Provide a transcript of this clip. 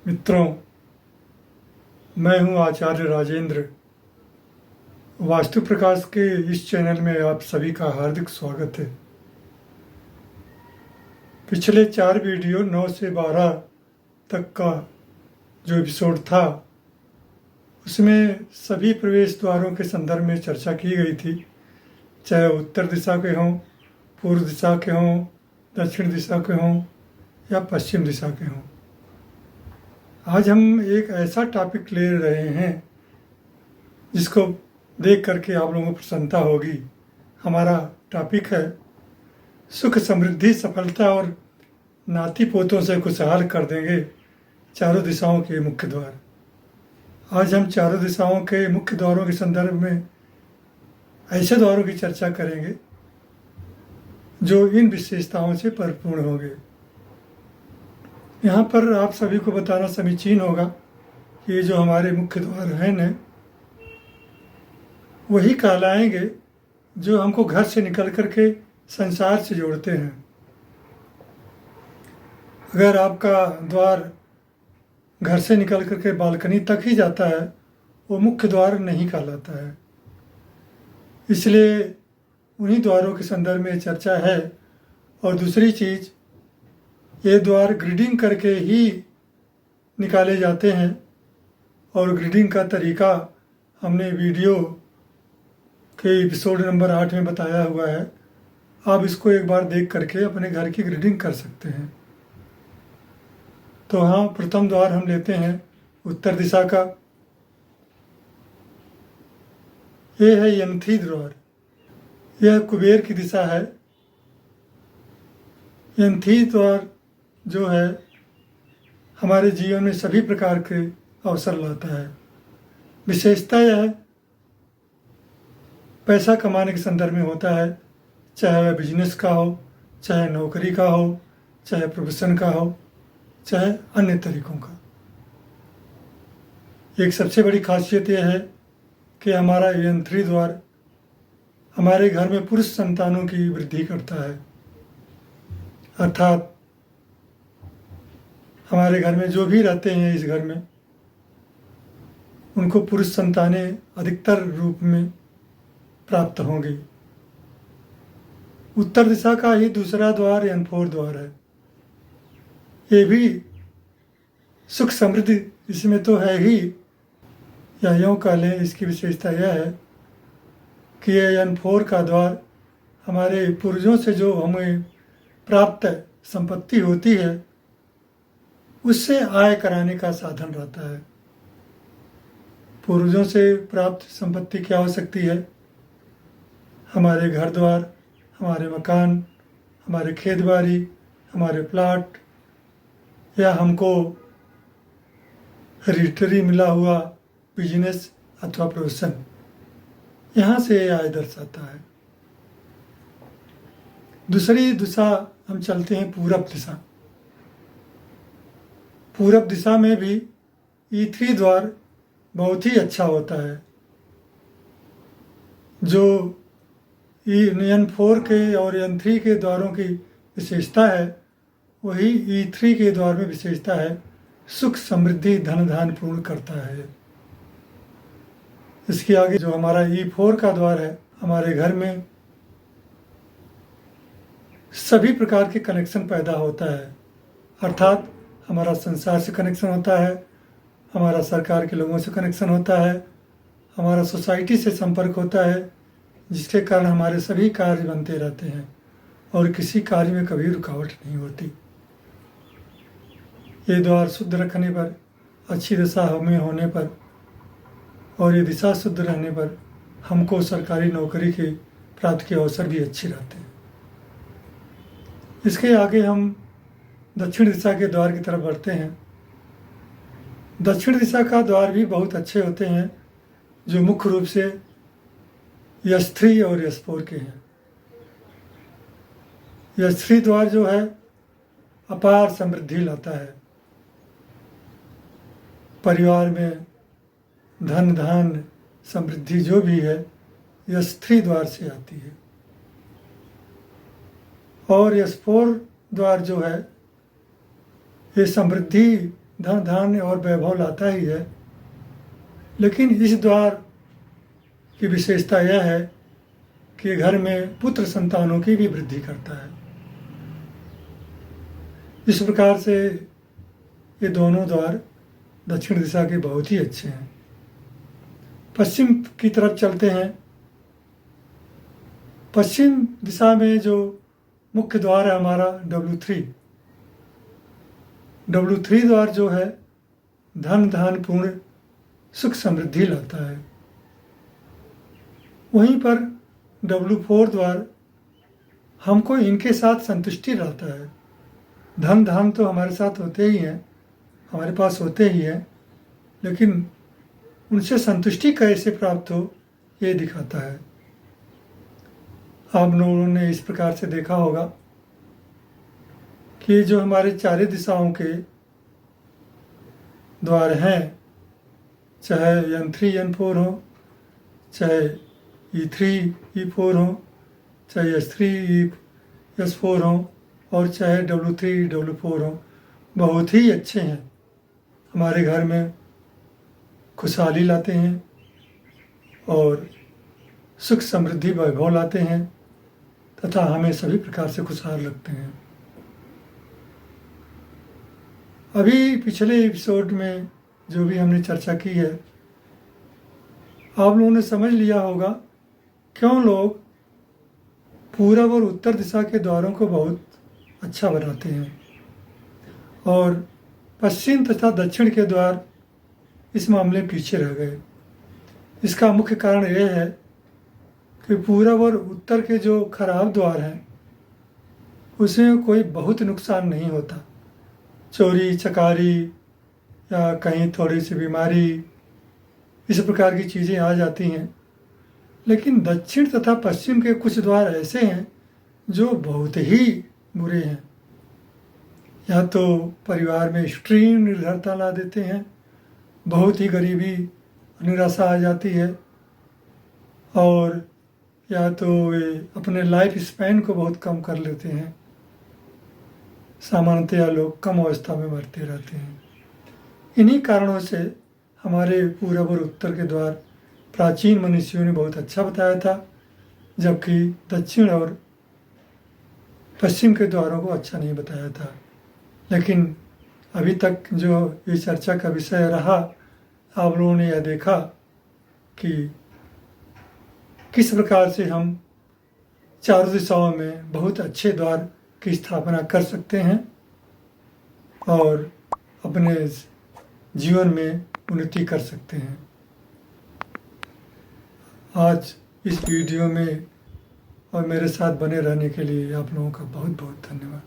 मित्रों, मैं हूं आचार्य राजेंद्र। वास्तु प्रकाश के इस चैनल में आप सभी का हार्दिक स्वागत है। पिछले 4 वीडियो 9 से 12 तक का जो एपिसोड था उसमें सभी प्रवेश द्वारों के संदर्भ में चर्चा की गई थी, चाहे उत्तर दिशा के हों, पूर्व दिशा के हों, दक्षिण दिशा के हों या पश्चिम दिशा के हों। आज हम एक ऐसा टॉपिक ले रहे हैं जिसको देख करके आप लोगों को प्रसन्नता होगी। हमारा टॉपिक है सुख समृद्धि सफलता और नाती पोतों से खुशहाल कर देंगे चारों दिशाओं के मुख्य द्वार। आज हम चारों दिशाओं के मुख्य द्वारों के संदर्भ में ऐसे द्वारों की चर्चा करेंगे जो इन विशेषताओं से परिपूर्ण होंगे। यहाँ पर आप सभी को बताना समीचीन होगा कि ये जो हमारे मुख्य द्वार हैं न, वही कहलाएंगे जो हमको घर से निकल करके संसार से जोड़ते हैं। अगर आपका द्वार घर से निकल करके बालकनी तक ही जाता है, वो मुख्य द्वार नहीं कहलाता है। इसलिए उन्हीं द्वारों के संदर्भ में चर्चा है। और दूसरी चीज़, ये द्वार ग्रिडिंग करके ही निकाले जाते हैं और ग्रिडिंग का तरीका हमने वीडियो के एपिसोड नंबर 8 में बताया हुआ है। आप इसको एक बार देख करके अपने घर की ग्रिडिंग कर सकते हैं। तो हाँ, प्रथम द्वार हम लेते हैं उत्तर दिशा का। ये है यंथी द्वार। यह कुबेर की दिशा है। यंथी द्वार जो है हमारे जीवन में सभी प्रकार के अवसर लाता है। विशेषता यह है पैसा कमाने के संदर्भ में होता है, चाहे वह बिजनेस का हो, चाहे नौकरी का हो, चाहे प्रोफेशन का हो, चाहे अन्य तरीकों का। एक सबसे बड़ी खासियत यह है कि हमारा यंत्री द्वार हमारे घर में पुरुष संतानों की वृद्धि करता है। अर्थात हमारे घर में जो भी रहते हैं इस घर में, उनको पुरुष संतानें अधिकतर रूप में प्राप्त होंगी। उत्तर दिशा का ही दूसरा द्वार यंफोर द्वार है। ये भी सुख समृद्धि इसमें तो है ही, या यूँ कह लें, इसकी विशेषता यह है कि यह यंफोर का द्वार हमारे पूर्वजों से जो हमें प्राप्त संपत्ति होती है उससे आय कराने का साधन रहता है। पूर्वजों से प्राप्त संपत्ति क्या हो सकती है? हमारे घर द्वार, हमारे मकान, हमारे खेत बाड़ी, हमारे प्लाट, या हमको हेरिडिटरी मिला हुआ बिजनेस अथवा प्रोफेशन, यहाँ से आय दर्शाता है। दूसरी दिशा हम चलते हैं पूरब दिशा। पूरब दिशा में भी E3 द्वार बहुत ही अच्छा होता है। जो N4 के और N3 के द्वारों की विशेषता है, वही E3 के द्वार में विशेषता है। सुख समृद्धि धन धान पूर्ण करता है। इसके आगे जो हमारा E4 का द्वार है, हमारे घर में सभी प्रकार के कनेक्शन पैदा होता है। अर्थात हमारा संसार से कनेक्शन होता है, हमारा सरकार के लोगों से कनेक्शन होता है, हमारा सोसाइटी से संपर्क होता है, जिसके कारण हमारे सभी कार्य बनते रहते हैं और किसी कार्य में कभी रुकावट नहीं होती। ये द्वार शुद्ध रखने पर, अच्छी दिशा हमें होने पर और ये दिशा शुद्ध रहने पर हमको सरकारी नौकरी के प्राप्ति के अवसर भी अच्छे रहते हैं। इसके आगे हम दक्षिण दिशा के द्वार की तरफ बढ़ते हैं। दक्षिण दिशा का द्वार भी बहुत अच्छे होते हैं, जो मुख्य रूप से यश3 और यश4 के हैं। यश3 द्वार जो है अपार समृद्धि लाता है। परिवार में धन धान समृद्धि जो भी है यश3 द्वार से आती है। और यश4 द्वार जो है ये समृद्धि धन धान्य और वैभव लाता ही है, लेकिन इस द्वार की विशेषता यह है कि घर में पुत्र संतानों की भी वृद्धि करता है। इस प्रकार से ये दोनों द्वार दक्षिण दिशा के बहुत ही अच्छे हैं। पश्चिम की तरफ चलते हैं। पश्चिम दिशा में जो मुख्य द्वार है हमारा W3 द्वार जो है धन धान पूर्ण सुख समृद्धि लाता है। वहीं पर W4 द्वार हमको इनके साथ संतुष्टि लाता है। धन धान तो हमारे साथ होते ही हैं, हमारे पास होते ही हैं, लेकिन उनसे संतुष्टि कैसे प्राप्त हो ये दिखाता है। आप लोगों ने इस प्रकार से देखा होगा कि जो हमारे चारों दिशाओं के द्वार हैं, चाहे N3 N4 हो, चाहे E3 E4 हो, चाहे S3 S4 हो और चाहे W3 W4 हो, बहुत ही अच्छे हैं। हमारे घर में खुशहाली लाते हैं और सुख समृद्धि वैभव लाते हैं तथा हमें सभी प्रकार से खुशहाल रखते हैं। अभी पिछले एपिसोड में जो भी हमने चर्चा की है, आप लोगों ने समझ लिया होगा क्यों लोग पूरब और उत्तर दिशा के द्वारों को बहुत अच्छा बनाते हैं और पश्चिम तथा दक्षिण के द्वार इस मामले में पीछे रह गए। इसका मुख्य कारण यह है कि पूरब और उत्तर के जो खराब द्वार हैं उसमें कोई बहुत नुकसान नहीं होता। चोरी चकारी या कहीं थोड़ी सी बीमारी इस प्रकार की चीज़ें आ जाती हैं, लेकिन दक्षिण तथा पश्चिम के कुछ द्वार ऐसे हैं जो बहुत ही बुरे हैं। या तो परिवार में एक्सट्रीम निर्धरता ला देते हैं, बहुत ही गरीबी निराशा आ जाती है, और या तो वे अपने लाइफ स्पैन को बहुत कम कर लेते हैं। सामान्यतया लोग कम अवस्था में मरते रहते हैं। इन्हीं कारणों से हमारे पूरब और उत्तर के द्वार प्राचीन मनुष्यों ने बहुत अच्छा बताया था, जबकि दक्षिण और पश्चिम के द्वारों को अच्छा नहीं बताया था। लेकिन अभी तक जो ये चर्चा का विषय रहा, आप लोगों ने यह देखा कि किस प्रकार से हम चारों दिशाओं में बहुत अच्छे द्वार की स्थापना कर सकते हैं और अपने जीवन में उन्नति कर सकते हैं। आज इस वीडियो में और मेरे साथ बने रहने के लिए आप लोगों का बहुत बहुत धन्यवाद।